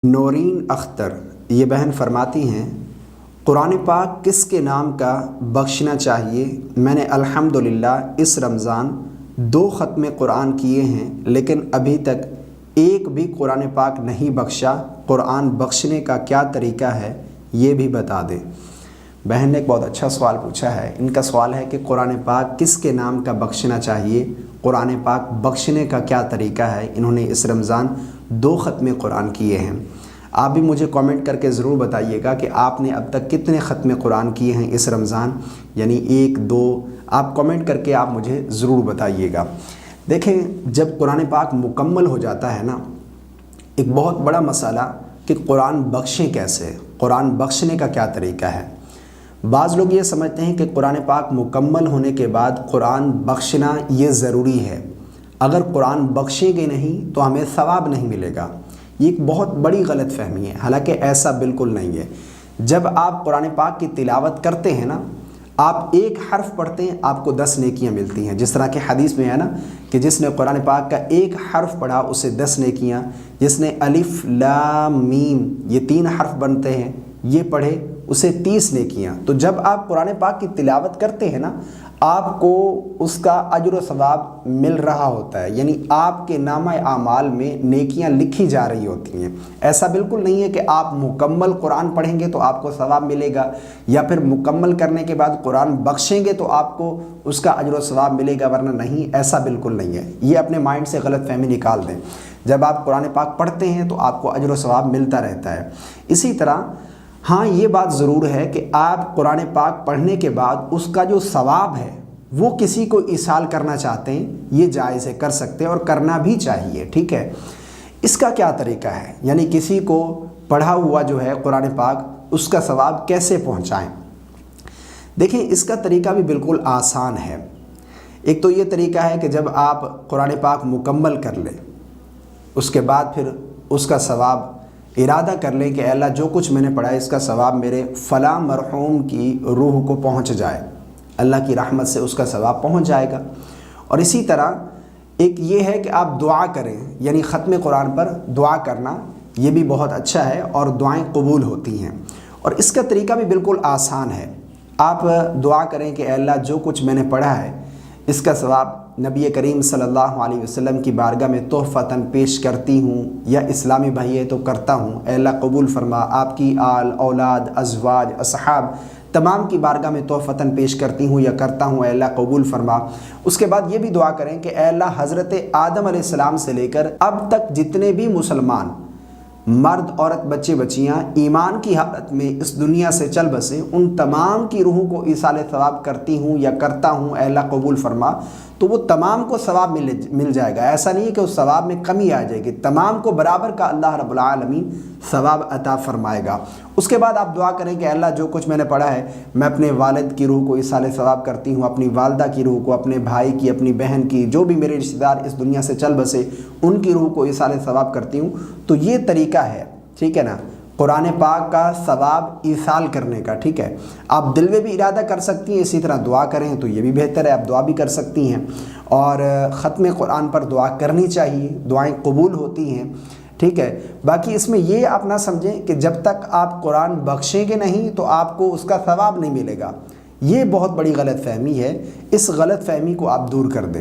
نورین اختر یہ بہن فرماتی ہیں، قرآن پاک کس کے نام کا بخشنا چاہیے؟ میں نے الحمدللہ اس رمضان 2 ختم قرآن کیے ہیں، لیکن ابھی تک ایک بھی قرآن پاک نہیں بخشا۔ قرآن بخشنے کا کیا طریقہ ہے یہ بھی بتا دیں۔ بہن نے ایک بہت اچھا سوال پوچھا ہے۔ ان کا سوال ہے کہ قرآن پاک کس کے نام کا بخشنا چاہیے، قرآن پاک بخشنے کا کیا طریقہ ہے۔ انہوں نے اس رمضان 2 ختم قرآن کیے ہیں۔ آپ بھی مجھے کامنٹ کر کے ضرور بتائیے گا کہ آپ نے اب تک کتنے ختم قرآن کیے ہیں اس رمضان، یعنی 1 2 آپ کامنٹ کر کے آپ مجھے ضرور بتائیے گا۔ دیکھیں، جب قرآن پاک مکمل ہو جاتا ہے نا، ایک بہت بڑا مسئلہ کہ قرآن بخشیں کیسے، قرآن بخشنے کا کیا طریقہ ہے۔ بعض لوگ یہ سمجھتے ہیں کہ قرآن پاک مکمل ہونے کے بعد قرآن بخشنا یہ ضروری ہے، اگر قرآن بخشیں گے نہیں تو ہمیں ثواب نہیں ملے گا۔ یہ ایک بہت بڑی غلط فہمی ہے، حالانکہ ایسا بالکل نہیں ہے۔ جب آپ قرآن پاک کی تلاوت کرتے ہیں نا، آپ ایک حرف پڑھتے ہیں، آپ کو 10 نیکیاں ملتی ہیں، جس طرح کہ حدیث میں ہے نا کہ جس نے قرآن پاک کا ایک حرف پڑھا اسے 10 نیکیاں، جس نے الف لام میم یہ 3 حرف بنتے ہیں یہ پڑھے اسے 30 نیکیاں۔ تو جب آپ قرآن پاک کی تلاوت کرتے ہیں نا، آپ کو اس کا اجر و ثواب مل رہا ہوتا ہے، یعنی آپ کے نامہ اعمال میں نیکیاں لکھی جا رہی ہوتی ہیں۔ ایسا بالکل نہیں ہے کہ آپ مکمل قرآن پڑھیں گے تو آپ کو ثواب ملے گا، یا پھر مکمل کرنے کے بعد قرآن بخشیں گے تو آپ کو اس کا اجر و ثواب ملے گا، ورنہ نہیں، ایسا بالکل نہیں ہے۔ یہ اپنے مائنڈ سے غلط فہمی نکال دیں۔ جب آپ قرآن پاک پڑھتے ہیں تو آپ کو اجر و ثواب ملتا رہتا ہے۔ اسی طرح ہاں، یہ بات ضرور ہے کہ آپ قرآن پاک پڑھنے کے بعد اس کا جو ثواب ہے وہ کسی کو ایصال کرنا چاہتے ہیں، یہ جائز ہے، کر سکتے ہیں اور کرنا بھی چاہیے، ٹھیک ہے۔ اس کا کیا طریقہ ہے، یعنی کسی کو پڑھا ہوا جو ہے قرآن پاک اس کا ثواب کیسے پہنچائیں؟ دیکھیں، اس کا طریقہ بھی بالکل آسان ہے۔ ایک تو یہ طریقہ ہے کہ جب آپ قرآن پاک مکمل کر لیں، اس کے بعد پھر اس کا ثواب ارادہ کر لیں کہ اے اللہ جو کچھ میں نے پڑھا ہے اس کا ثواب میرے فلاں مرحوم کی روح کو پہنچ جائے، اللہ کی رحمت سے اس کا ثواب پہنچ جائے گا۔ اور اسی طرح ایک یہ ہے کہ آپ دعا کریں، یعنی ختم قرآن پر دعا کرنا، یہ بھی بہت اچھا ہے اور دعائیں قبول ہوتی ہیں۔ اور اس کا طریقہ بھی بالکل آسان ہے۔ آپ دعا کریں کہ اے اللہ جو کچھ میں نے پڑھا ہے اس کا ثواب نبی کریم صلی اللہ علیہ وسلم کی بارگاہ میں تحفتاً پیش کرتی ہوں، یا اسلامی بھائی ہے تو کرتا ہوں، اے اللہ قبول فرما، آپ کی آل اولاد ازواج اصحاب تمام کی بارگاہ میں تحفتاً پیش کرتی ہوں یا کرتا ہوں، اے اللہ قبول فرما۔ اس کے بعد یہ بھی دعا کریں کہ اے اللہ حضرت آدم علیہ السلام سے لے کر اب تک جتنے بھی مسلمان مرد عورت بچے بچیاں ایمان کی حالت میں اس دنیا سے چل بسے، ان تمام کی روحوں کو ایصال ثواب کرتی ہوں یا کرتا ہوں، اے اللہ قبول فرما، تو وہ تمام کو ثواب مل جائے گا۔ ایسا نہیں ہے کہ اس ثواب میں کمی آ جائے گی، تمام کو برابر کا اللہ رب العالمین ثواب عطا فرمائے گا۔ اس کے بعد آپ دعا کریں کہ اللہ جو کچھ میں نے پڑھا ہے میں اپنے والد کی روح کو ایصال ثواب کرتی ہوں، اپنی والدہ کی روح کو، اپنے بھائی کی، اپنی بہن کی، جو بھی میرے رشتہ دار اس دنیا سے چل بسے ان کی روح کو ایصال ثواب کرتی ہوں۔ تو یہ طریقہ ہے، ٹھیک ہے نا، قرآن پاک کا ثواب ایصال کرنے کا، ٹھیک ہے۔ آپ دل میں بھی ارادہ کر سکتی ہیں، اسی طرح دعا کریں تو یہ بھی بہتر ہے، آپ دعا بھی کر سکتی ہیں۔ اور ختم قرآن پر دعا کرنی چاہیے، دعائیں قبول ہوتی ہیں، ٹھیک ہے۔ باقی اس میں یہ آپ نہ سمجھیں کہ جب تک آپ قرآن بخشیں گے نہیں تو آپ کو اس کا ثواب نہیں ملے گا، یہ بہت بڑی غلط فہمی ہے۔ اس غلط فہمی کو آپ دور کر دیں۔